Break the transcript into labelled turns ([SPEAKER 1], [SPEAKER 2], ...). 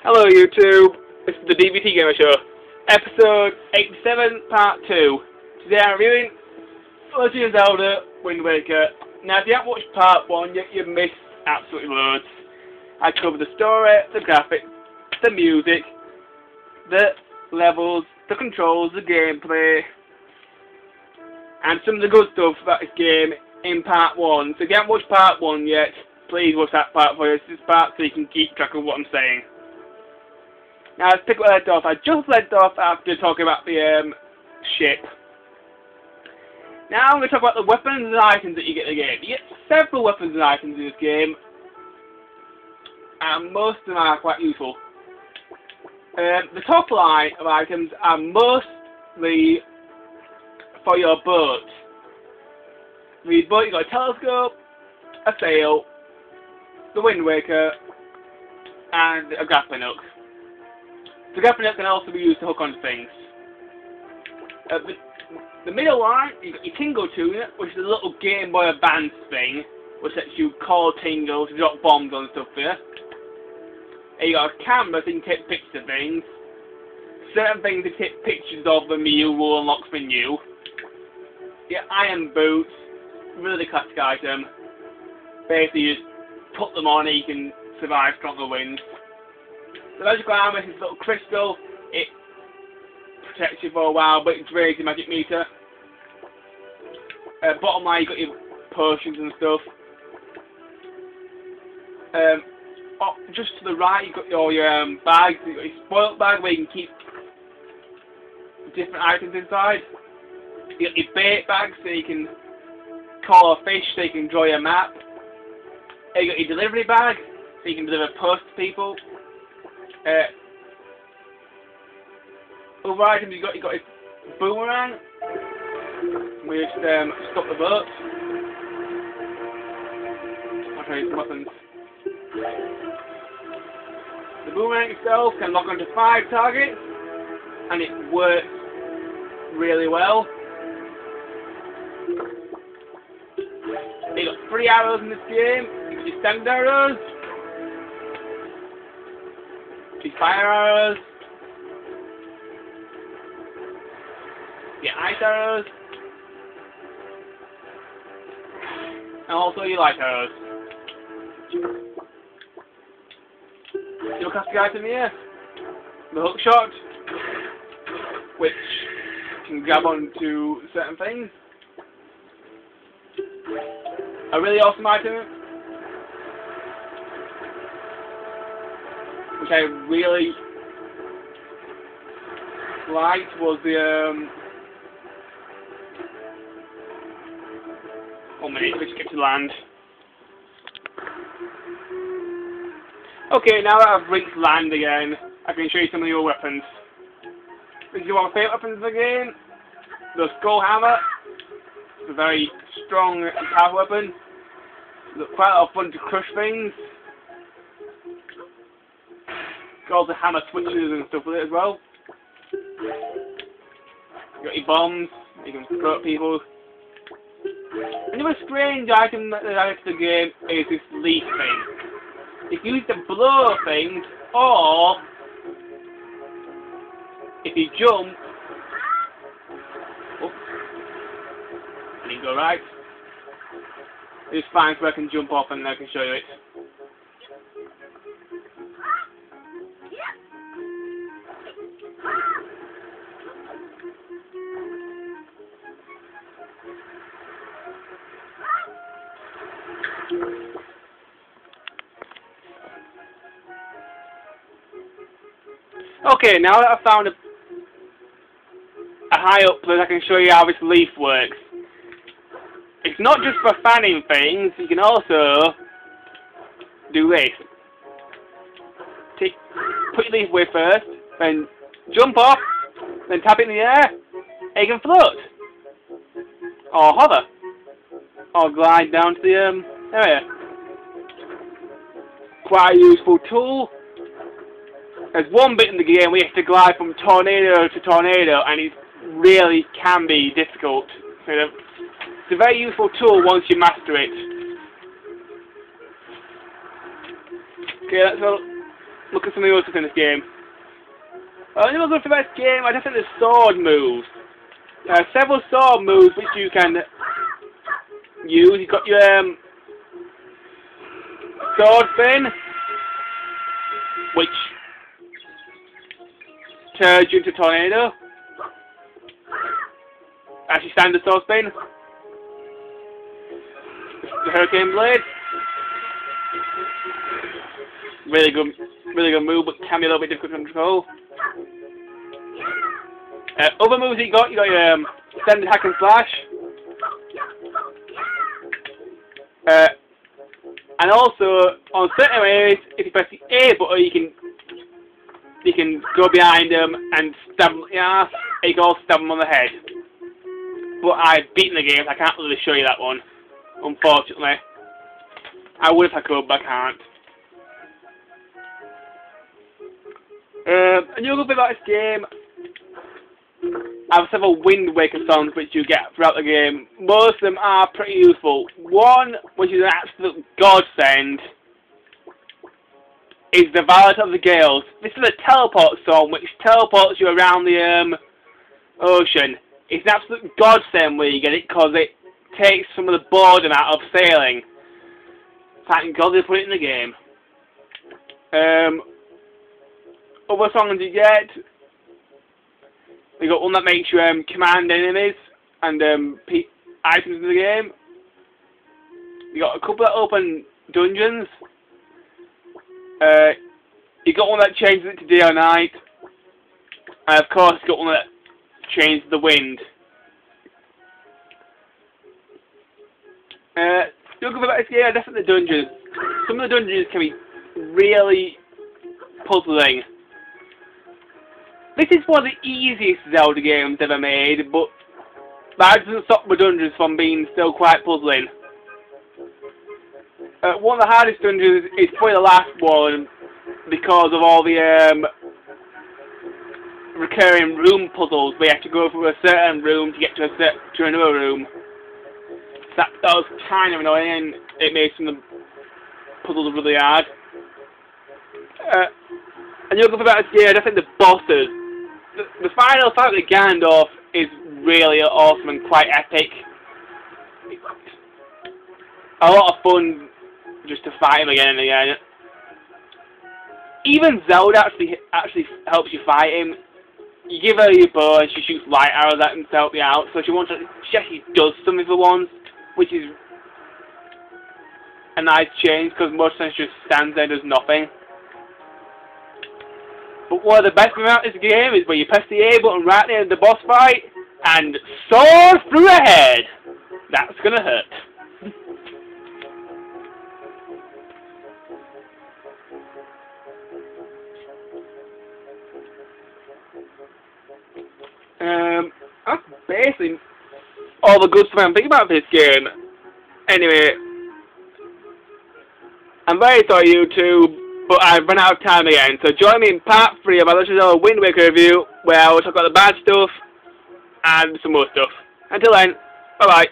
[SPEAKER 1] Hello YouTube, this is the DVT Gamer Show, episode 87, part 2. Today I'm reviewing Legend of Zelda Wind Waker. Now if you haven't watched part 1 yet, you've missed absolutely loads. I cover the story, the graphics, the music, the levels, the controls, the gameplay, and some of the good stuff about this game in part 1. So if you haven't watched part 1 yet, please watch that part for you. This is part so you can keep track of what I'm saying. Now let's pick up where I left off. I just left off after talking about the ship. Now I'm going to talk about the weapons and items that you get in the game. You get several weapons and items in this game, and most of them are quite useful. The top line of items are mostly for your boat. For your boat, you've got a telescope, a sail, the Wind Waker, and a grappling hook. The grappling hook can also be used to hook onto things. The middle line, you've got your Tingle Tuner, which is a little Game Boy Advance thing, which lets you call Tingle to drop bombs on stuff there. And you got a camera so you can take pictures of things. Certain things to take pictures of them you will unlock from you. Your iron boots, really classic item. Basically you just put them on and you can survive stronger winds. The magical armor is this little crystal. It protects you for a while, but it drains your magic meter. Bottom line, you've got your potions and stuff. Just to the right, you've got your bags. You've got your spoilt bag where you can keep different items inside. You've got your bait bag so you can call a fish so you can draw your map. You've got your delivery bag so you can deliver post to people. Other items you've got a boomerang, which stop the boat. I'll show you some weapons. The boomerang itself can lock onto 5 targets, and it works really well. You've got 3 arrows in this game. You've got your standard arrows, your fire arrows, your ice arrows, and also your light arrows. Your classic item here, the hook shot, which can grab onto certain things. A really awesome item, which I really liked, was the 1 minute, let's get to land. Okay, now that I've reached land again, I can show you some of your weapons. This is one of my favourite weapons of the game, the Skull Hammer. It's a very strong and powerful weapon. It's quite a lot of fun to crush things. You can also hammer switches and stuff with it as well. You got your bombs, you can throw at people. Another strange item that they added to the game is this leaf thing. If you use to blow things, or if you jump, and you go right, it's fine so I can jump off and I can show you it. Okay, now that I've found a high up place, I can show you how this leaf works. It's not just for fanning things, you can also do this. Put your leaf away first, then jump off, then tap it in the air, and you can float. Or hover. Or glide down to the area. Quite a useful tool. There's one bit in the game where you have to glide from tornado to tornado, and it really can be difficult. It's a very useful tool once you master it. Okay, look at some of the other stuff in this game. Another good for this game, I definitely the sword moves. Several sword moves which you can use. You've got your sword spin, which turns you into a tornado. Actually, standard sword spin. The hurricane blade. Really good move, but can be a little bit difficult to control. Other moves you got your standard hack and slash. And also, on certain ways, if you press the A button, you can go behind them and stab them in the ass, and you can also stab them on the head. But I've beaten the game, so I can't really show you that one, unfortunately. I would if I could, but I can't. Another bit about this game, I have several Wind Waker songs which you get throughout the game. Most of them are pretty useful. One, which is an absolute godsend, is the Violet of the Gales. This is a teleport song which teleports you around the ocean. It's an absolute godsend when you get it because it takes some of the boredom out of sailing. Thank God they put it in the game. Other songs you get, you got one that makes you command enemies and items in the game. You got a couple that open dungeons. You got one that changes it to day or night, and of course you got one that changes the wind. Looking for this game, definitely the dungeons. Some of the dungeons can be really puzzling. This is one of the easiest Zelda games ever made, but that doesn't stop the dungeons from being still quite puzzling. One of the hardest dungeons is probably the last one because of all the recurring room puzzles where you have to go through a certain room to get to another room. That was kind of annoying, and it made some of the puzzles really hard. And you'll go about this game, I think the bosses. The final fight with Ganondorf is really awesome and quite epic. It's a lot of fun just to fight him again and again. Even Zelda actually helps you fight him. You give her your bow and she shoots light arrows at him to help you out. So she actually does something for once, which is a nice change because most times she just stands there and does nothing. But one of the best things about this game is when you press the A button right near the boss fight and sword through the head. That's gonna hurt. That's basically all the good stuff I'm thinking about this game. Anyway, I'm very sorry YouTube, but I've run out of time again, so join me in part 3 of my Legend of Zelda Wind Waker review, where I will talk about the bad stuff and some more stuff. Until then, bye bye.